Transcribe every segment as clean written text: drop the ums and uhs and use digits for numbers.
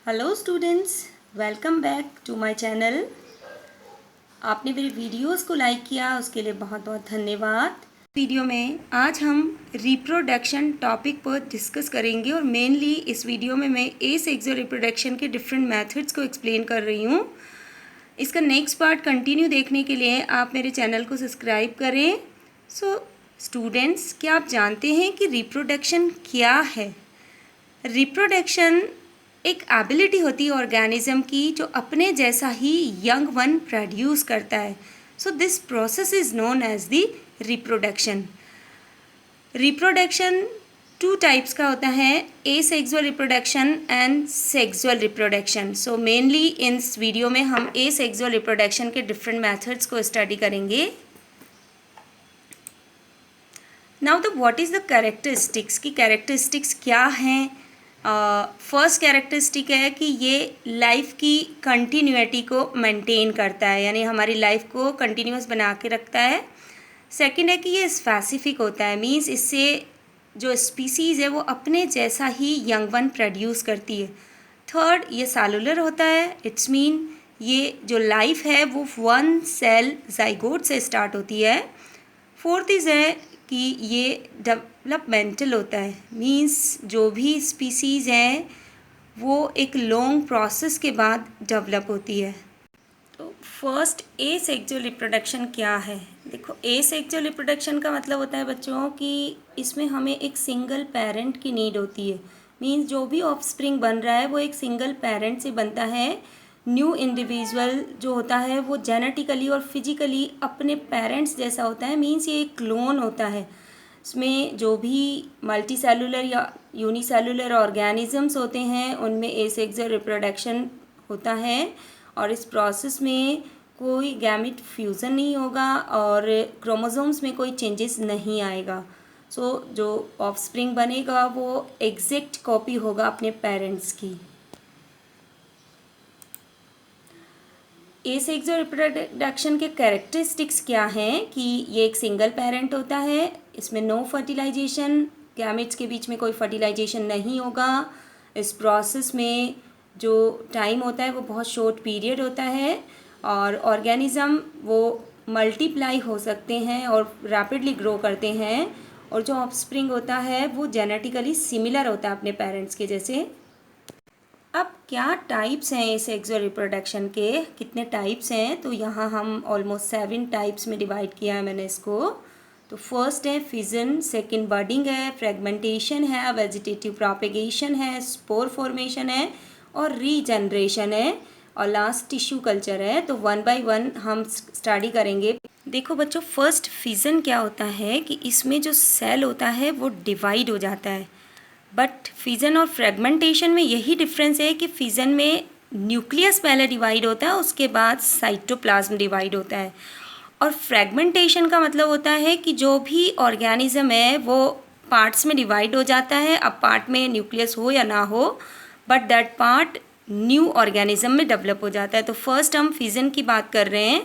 Hello students, welcome back to my channel. आपने मेरी videos को लाइक किया, उसके लिए बहुत बहुत धन्यवाद। वीडियो में आज हम रिप्रोडक्शन टॉपिक पर डिस्कस करेंगे और मेनली इस वीडियो में मैं एसेक्सुअल रिप्रोडक्शन के डिफरेंट मेथड्स को एक्सप्लेन कर रही हूँ। इसका नेक्स्ट पार्ट कंटिन्यू देखने के लिए आप मेरे चैनल को सब्सक्राइब करें। स्टूडेंट्स, क्या आप जानते हैं कि रिप्रोडक्शन क्या है? रिप्रोडक्शन एक एबिलिटी होती है ऑर्गेनिज्म की जो अपने जैसा ही यंग वन प्रोड्यूस करता है। So this process is known as the reproduction. Reproduction two types का होता है, asexual reproduction and sexual reproduction. So mainly इन वीडियो में हम एसेक्सुअल रिप्रोडक्शन के डिफरेंट मेथड्स को स्टडी करेंगे। Now the what is the characteristics, की कैरेक्टरिस्टिक्स क्या हैं? फर्स्ट कैरेक्टरिस्टिक है कि ये लाइफ की कंटिन्यूटी को मेंटेन करता है, यानी हमारी लाइफ को कंटिन्यूस बना के रखता है। सेकंड है कि ये स्पेसिफिक होता है, मींस इससे जो स्पीसीज़ है वो अपने जैसा ही यंग वन प्रोड्यूस करती है। थर्ड, ये सेलुलर होता है, इट्स मीन ये जो लाइफ है वो वन सेल जाइगोट से स्टार्ट होती है। फोर्थ इज़ है कि ये डेवलपमेंटल होता है, मींस जो भी स्पीसीज़ हैं वो एक लॉन्ग प्रोसेस के बाद डेवलप होती है। तो फर्स्ट, एसेक्सुअल रिप्रोडक्शन क्या है? देखो, एसेक्सुअल रिप्रोडक्शन का मतलब होता है बच्चों कि इसमें हमें एक सिंगल पेरेंट की नीड होती है, मींस जो भी ऑफस्प्रिंग बन रहा है वो एक सिंगल पेरेंट से बनता है। न्यू इंडिविजुअल जो होता है वो जेनेटिकली और फिजिकली अपने पेरेंट्स जैसा होता है, मींस ये एक क्लोन होता है। इसमें जो भी मल्टी सेलुलर या यूनिसेलुलर ऑर्गेनिजम्स होते हैं उनमें एसेक्सुअल रिप्रोडक्शन होता है और इस प्रोसेस में कोई गैमेट फ्यूज़न नहीं होगा और क्रोमोसोम्स में कोई चेंजेस नहीं आएगा। जो ऑफस्प्रिंग बनेगा वो एग्जैक्ट कॉपी होगा अपने पेरेंट्स की। एसेक्सुअल रिप्रोडक्शन के कैरेक्टरिस्टिक्स क्या हैं कि ये एक सिंगल पेरेंट होता है, इसमें नो फर्टिलाइजेशन, गैमेट्स के बीच में कोई फर्टिलाइजेशन नहीं होगा। इस प्रोसेस में जो टाइम होता है वो बहुत शॉर्ट पीरियड होता है और ऑर्गेनिज़म वो मल्टीप्लाई हो सकते हैं और रैपिडली ग्रो करते हैं और जो ऑफस्प्रिंग होता है वो जेनेटिकली सिमिलर होता है अपने पेरेंट्स के जैसे। अब क्या टाइप्स हैं सेक्सुअल रिप्रोडक्शन के, कितने टाइप्स हैं? तो यहाँ हम ऑलमोस्ट 7 टाइप्स में डिवाइड किया है मैंने इसको। तो फर्स्ट है फिजन, सेकंड बर्डिंग है, फ्रेगमेंटेशन है, वेजिटेटिव प्रोपेगेशन है, स्पोर फॉर्मेशन है और रीजनरेशन है और लास्ट टिश्यू कल्चर है। तो वन बाय वन हम स्टडी करेंगे। देखो बच्चों, फर्स्ट फिजन क्या होता है कि इसमें जो सेल होता है वो डिवाइड हो जाता है, बट फिजन और फ्रेगमेंटेशन में यही डिफरेंस है कि फिजन में न्यूक्लियस पहले डिवाइड होता है, उसके बाद साइटोप्लाज्म डिवाइड होता है। और फ्रेगमेंटेशन का मतलब होता है कि जो भी ऑर्गेनिज्म है वो पार्ट्स में डिवाइड हो जाता है। अब पार्ट में न्यूक्लियस हो या ना हो, but that part new organism में डेवलप हो जाता है। तो फर्स्ट हम फिजन की बात कर रहे हैं।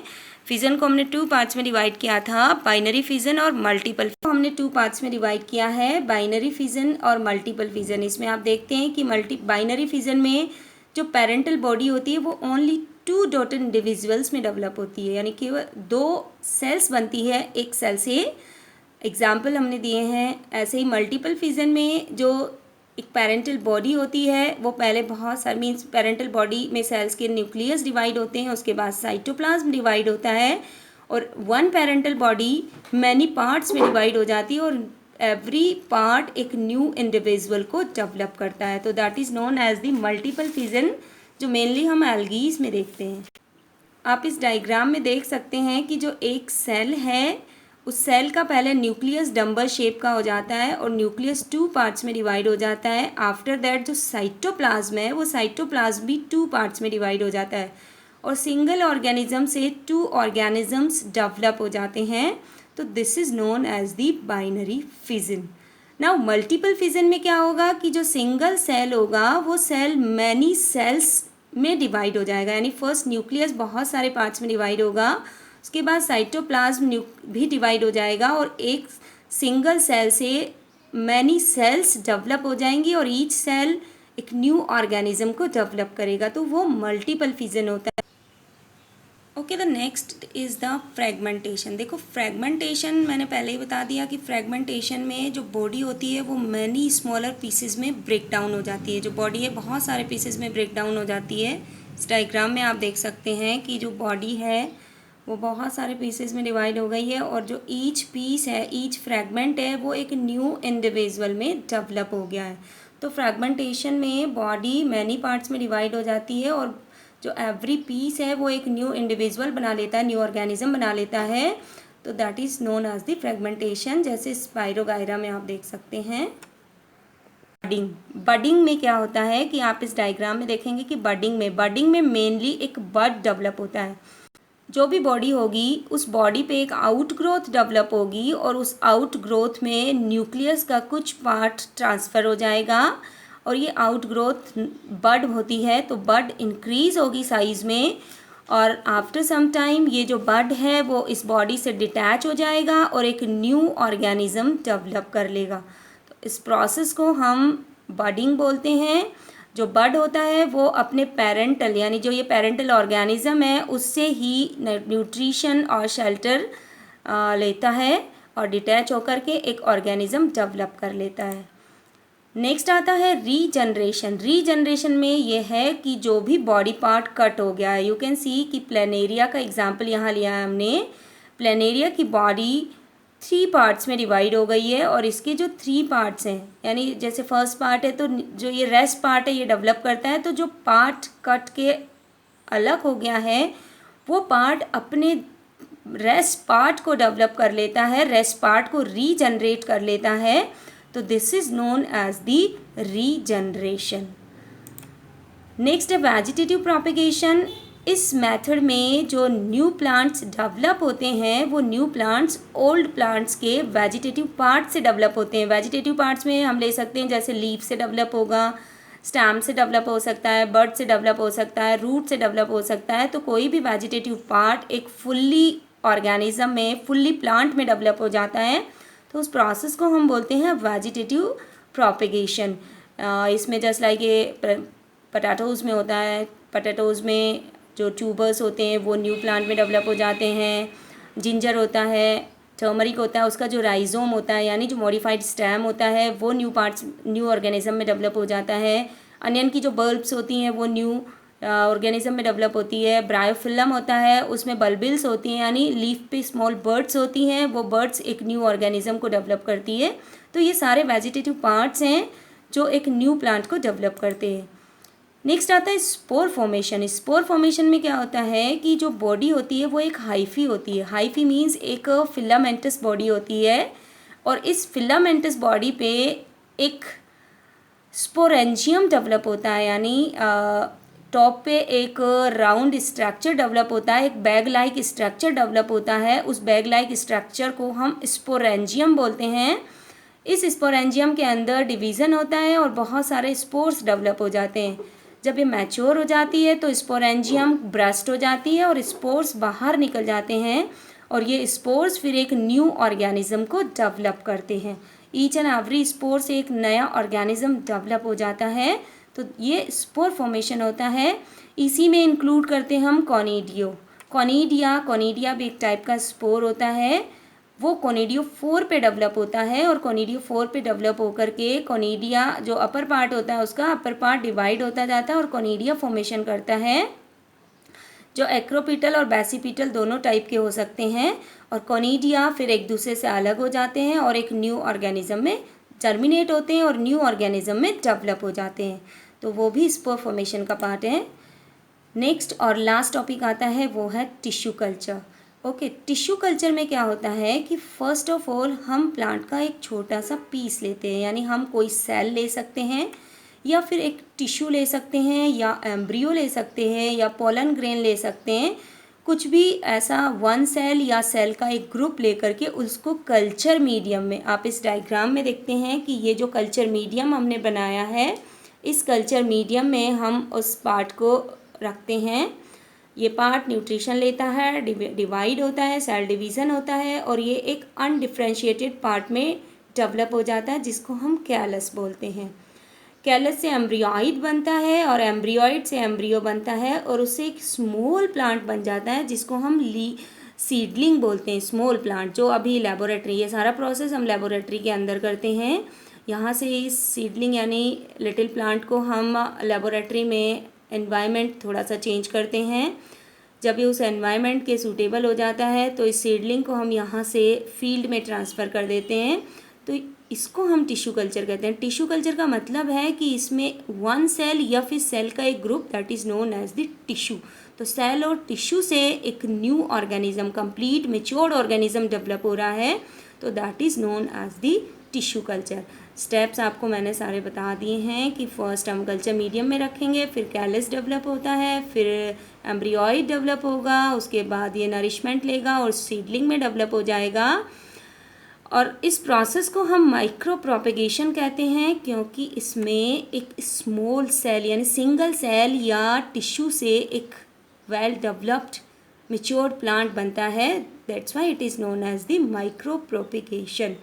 फिजन को हमने 2 पार्ट्स में डिवाइड किया था, बाइनरी फिजन और मल्टीपल। हमने 2 पार्ट्स में डिवाइड किया है, बाइनरी फिजन और मल्टीपल फिजन। इसमें आप देखते हैं कि बाइनरी फिजन में जो पेरेंटल बॉडी होती है वो ओनली 2 डॉटर इंडिविजुअल्स में डेवलप होती है, यानी केवल 2 सेल्स बनती है एक सेल से। एग्जाम्पल हमने दिए हैं। ऐसे ही मल्टीपल फिजन में जो एक पेरेंटल बॉडी होती है वो पहले बहुत सारे, मीन्स पेरेंटल बॉडी में सेल्स के न्यूक्लियस डिवाइड होते हैं, उसके बाद साइटोप्लाज्म डिवाइड होता है और one parental body many parts में डिवाइड हो जाती है और एवरी पार्ट एक न्यू इंडिविजुअल को डेवलप करता है। तो that is known as the multiple fission, जो मेनली हम एल्गीज में देखते हैं। आप इस डायग्राम में देख सकते हैं कि जो एक सेल है उस सेल का पहले न्यूक्लियस डंबल शेप का हो जाता है और न्यूक्लियस 2 पार्ट्स में डिवाइड हो जाता है। आफ्टर दैट जो साइटोप्लाज्म है वो साइटोप्लाज्म भी 2 पार्ट्स में डिवाइड हो जाता है और सिंगल ऑर्गेनिज्म से 2 ऑर्गेनिजम्स डेवलप हो जाते हैं। तो this is known as the binary fission. Now multiple fission में क्या होगा कि जो सिंगल सेल होगा वो सेल मैनी सेल्स में डिवाइड हो जाएगा, यानी फर्स्ट न्यूक्लियस बहुत सारे पार्ट्स में डिवाइड होगा, उसके बाद साइटोप्लाज्म भी डिवाइड हो जाएगा और एक सिंगल सेल से मैनी सेल्स डेवलप हो जाएंगी और ईच सेल एक न्यू ऑर्गेनिज्म को डेवलप करेगा, तो वो मल्टीपल फिजन होता है। Okay, the next is the fragmentation. देखो फ्रेगमेंटेशन मैंने पहले ही बता दिया कि फ्रेगमेंटेशन में जो बॉडी होती है वो मैनी स्मॉलर पीसेस में ब्रेक डाउन हो जाती है। जो बॉडी है बहुत सारे पीसेस में ब्रेक डाउन हो जाती है। इस डायग्राम में आप देख सकते हैं कि जो बॉडी है वो बहुत सारे पीसेस में डिवाइड हो गई है, और जो ईच पीस है, ईच फ्रेगमेंट है, वो एक न्यू इंडिविजुअल में डेवलप हो गया है। तो फ्रेगमेंटेशन में बॉडी मैनी पार्ट्स में डिवाइड हो जाती है, और जो एवरी पीस है वो एक न्यू इंडिविजुअल बना लेता है, न्यू ऑर्गेनिज्म बना लेता है। तो that is known as the fragmentation. जैसे स्पाइरोगायरा में आप देख सकते हैं। बडिंग में क्या होता है कि आप इस डायग्राम में देखेंगे कि बडिंग में मेनली एक बड डेवलप होता है। जो भी बॉडी होगी उस बॉडी पे एक आउट ग्रोथ डेवलप होगी, और उस आउट ग्रोथ में न्यूक्लियस का कुछ पार्ट ट्रांसफ़र हो जाएगा, और ये आउट ग्रोथ बड होती है, तो बड इंक्रीज़ होगी साइज़ में, और आफ्टर सम टाइम ये जो बड है वो इस बॉडी से डिटैच हो जाएगा और एक न्यू ऑर्गेनिज्म डेवलप कर लेगा। तो इस प्रोसेस को हम बडिंग बोलते हैं। जो बड होता है वो अपने पेरेंटल, यानी जो ये पेरेंटल ऑर्गेनिज्म है उससे ही न्यूट्रिशन और शेल्टर लेता है, और डिटैच होकर के एक ऑर्गेनिज्म डेवलप कर लेता है। नेक्स्ट आता है रीजनरेशन। रीजनरेशन में ये है कि जो भी बॉडी पार्ट कट हो गया है, यू कैन सी कि प्लेनेरिया का एग्जाम्पल यहाँ लिया है हमने। प्लेनेरिया की बॉडी 3 पार्ट्स में डिवाइड हो गई है, और इसके जो 3 पार्ट्स हैं, यानी जैसे फर्स्ट पार्ट है तो जो ये रेस्ट पार्ट है ये डेवलप करता है, तो जो पार्ट कट के अलग हो गया है वो पार्ट अपने रेस्ट पार्ट को डेवलप कर लेता है, रेस्ट पार्ट को रीजनरेट कर लेता है। तो this is known as the regeneration. Next है वेजिटेटिव प्रोपेगेशन। इस मेथड में जो न्यू प्लांट्स डेवलप होते हैं वो न्यू प्लांट्स ओल्ड प्लांट्स के वेजिटेटिव पार्ट से डेवलप होते हैं। वेजिटेटिव पार्ट्स में हम ले सकते हैं जैसे लीफ से डेवलप होगा, स्टैम से डेवलप हो सकता है, बर्ड से डेवलप हो सकता है, रूट से डेवलप हो सकता है। तो कोई भी वेजिटेटिव पार्ट एक फुल्ली ऑर्गेनिज्म में, फुल्ली प्लांट में डेवलप हो जाता है, तो उस प्रोसेस को हम बोलते हैं वेजिटेटिव प्रोपेगेशन। इसमें जस्ट लाइक ये पोटैटोज़ में होता है, पोटैटोज़ में जो ट्यूबर्स होते हैं वो न्यू प्लांट में डेवलप हो जाते हैं। जिंजर होता है, टर्मरिक होता है, उसका जो राइजोम होता है यानी जो मॉडिफाइड स्टेम होता है वो न्यू ऑर्गेनिज्म में डेवलप हो जाता है। अनियन की जो बल्ब्स होती हैं वो न्यू ऑर्गेनिज्म में डेवलप होती है। ब्रायोफिलम होता है, उसमें बल्बिल्स होती हैं यानी लीफ पे स्मॉल बर्ड्स होती हैं, वो बर्ड्स एक न्यू ऑर्गेनिज्म को डेवलप करती है। तो ये सारे वेजिटेटिव पार्ट्स हैं जो एक न्यू प्लांट को डेवलप करते हैं। नेक्स्ट आता है स्पोर फॉर्मेशन। स्पोर फॉर्मेशन में क्या होता है कि जो बॉडी होती है वो एक हाइफी होती है। हाइफी मीन्स एक फिलामेंटस बॉडी होती है, और इस फिलामेंटस बॉडी पे एक स्पोरेंजियम डेवलप होता है, यानी टॉप पे एक राउंड स्ट्रक्चर डेवलप होता है, एक बैग लाइक स्ट्रक्चर डेवलप होता है। उस बैग लाइक स्ट्रक्चर को हम स्पोरेंजियम बोलते हैं। इस स्पोरेंजियम के अंदर डिवीज़न होता है और बहुत सारे स्पोर्स डेवलप हो जाते हैं। जब ये मैच्योर हो जाती है तो स्पोरेंजियम ब्रस्ट हो जाती है और स्पोर्स बाहर निकल जाते हैं, और ये स्पोर्स फिर एक न्यू ऑर्गेनिज्म को डेवलप करते हैं। ईच एंड एवरी स्पोर से एक नया ऑर्गेनिज्म डेवलप हो जाता है। तो ये स्पोर फॉर्मेशन होता है। इसी में इंक्लूड करते हैं हम कॉनिडियो। कॉनिडिया भी एक टाइप का स्पोर होता है, वो कोनिडियो 4 पे डेवलप होता है, और कोनिडियो 4 पे डेवलप होकर के कोनिडिया जो अपर पार्ट होता है उसका अपर पार्ट डिवाइड होता जाता है और कोनिडिया फॉर्मेशन करता है, जो एक्रोपिटल और बेसिपिटल दोनों टाइप के हो सकते हैं। और कोनिडिया फिर एक दूसरे से अलग हो जाते हैं और एक न्यू ऑर्गेनिज्म में टर्मिनेट होते हैं और न्यू ऑर्गेनिज्म में डेवलप हो जाते हैं। तो वो भी स्पोर फॉर्मेशन का पार्ट है। नेक्स्ट और लास्ट टॉपिक आता है वो है tissue culture. Okay, tissue culture में क्या होता है कि फर्स्ट ऑफ ऑल हम प्लांट का एक छोटा सा पीस लेते हैं, यानी हम कोई सेल ले सकते हैं या फिर एक टिश्यू ले सकते हैं या एम्ब्रियो ले सकते हैं या पोलन ग्रेन ले सकते हैं। कुछ भी ऐसा वन सेल या सेल का एक ग्रुप लेकर के उसको कल्चर मीडियम में, आप इस डायग्राम में देखते हैं कि ये जो कल्चर मीडियम हमने बनाया है, इस कल्चर मीडियम में हम उस पार्ट को रखते हैं। ये पार्ट न्यूट्रिशन लेता है, डिवाइड होता है, सेल डिवीज़न होता है, और ये एक अनडिफ्रेंशिएटेड पार्ट में डेवलप हो जाता है जिसको हम कैलस बोलते हैं। कैलस से एम्ब्रियोइड बनता है और एम्ब्रियोइड से एम्ब्रियो बनता है और उससे एक स्मॉल प्लांट बन जाता है जिसको हम सीडलिंग बोलते हैं, स्मॉल प्लांट, जो अभी लेबोरेटरी, ये सारा प्रोसेस हम लेबोरेटरी के अंदर करते हैं। यहाँ से इस सीडलिंग यानी लिटिल प्लांट को हम लेबोरेटरी में एनवायरनमेंट थोड़ा सा चेंज करते हैं। जब ये उस एनवायरनमेंट के सूटेबल हो जाता है तो इस सीडलिंग को हम यहाँ से फील्ड में ट्रांसफ़र कर देते हैं। तो इसको हम टिश्यू कल्चर कहते हैं। टिश्यू कल्चर का मतलब है कि इसमें वन सेल या फिर सेल का एक group, that is known as the tissue. तो सेल और टिश्यू से एक new organism, complete matured organism develop हो रहा है, तो that is known as the tissue culture. Steps आपको मैंने सारे बता दिए हैं कि फर्स्ट हम कल्चर मीडियम में रखेंगे, फिर कैलस डेवलप होता है, फिर एम्ब्रियोइड डेवलप होगा, उसके बाद ये नरिशमेंट लेगा और सीडलिंग में डेवलप हो जाएगा। और इस प्रोसेस को हम माइक्रो प्रोपेगेशन कहते हैं क्योंकि इसमें एक स्मॉल सेल यानी सिंगल सेल या टिश्यू से एक वेल डेवलप्ड मेच्योर्ड प्लांट बनता है, that's why it is known as the micro propagation.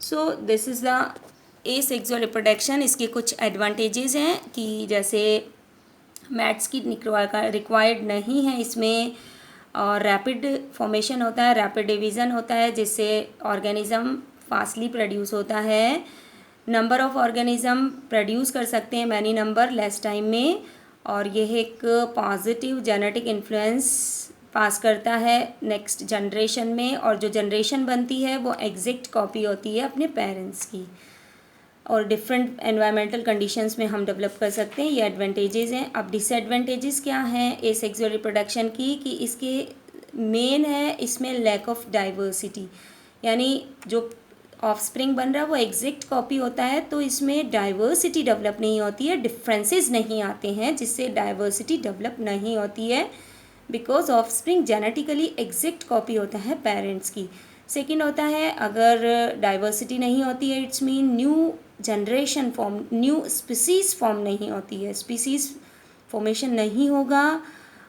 So this is the asexual reproduction. इसके कुछ एडवांटेजेस हैं कि जैसे मैट्स की रिक्वायर्ड नहीं है इसमें, और रैपिड फॉर्मेशन होता है, रैपिड डिवीज़न होता है जिससे ऑर्गेनिज़म फास्टली प्रोड्यूस होता है। नंबर ऑफ़ ऑर्गेनिज़म प्रोड्यूस कर सकते हैं मैनी नंबर लेस टाइम में, और यह एक पॉजिटिव जेनेटिक इन्फ्लुएंस पास करता है नेक्स्ट जनरेशन में, और जो जनरेशन बनती है वो एग्जैक्ट कॉपी होती है अपने पेरेंट्स की, और डिफरेंट एनवायरमेंटल कंडीशंस में हम डेवलप कर सकते हैं। ये एडवांटेजेस हैं। अब डिसएडवांटेजेस क्या हैं एसेक्सुअल रिप्रोडक्शन की, कि इसके मेन है इसमें लैक ऑफ डाइवर्सिटी, यानी जो ऑफस्प्रिंग बन रहा है वो एग्जैक्ट कॉपी होता है, तो इसमें डाइवर्सिटी डेवलप नहीं होती है, डिफरेंसेस नहीं आते हैं जिससे डाइवर्सिटी डेवलप नहीं होती है, because offspring genetically exact copy होता है पेरेंट्स की। सेकेंड होता है अगर डाइवर्सिटी नहीं होती है, it's mean new generation form, new species form नहीं होती है, स्पीसीज़ फॉर्मेशन नहीं होगा,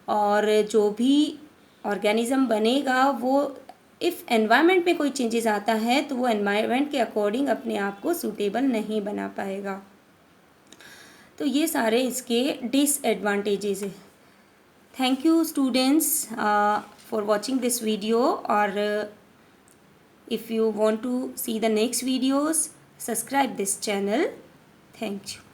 और जो भी ऑर्गेनिज्म बनेगा वो इफ़ एनवायरनमेंट में कोई चेंजेस आता है तो वो एनवायरनमेंट के अकॉर्डिंग अपने आप को सूटेबल नहीं बना पाएगा। तो ये सारे इसके डिसएडवांटेजेस है। Thank you students for watching this video, और if you want to see the next videos, subscribe this channel. Thank you.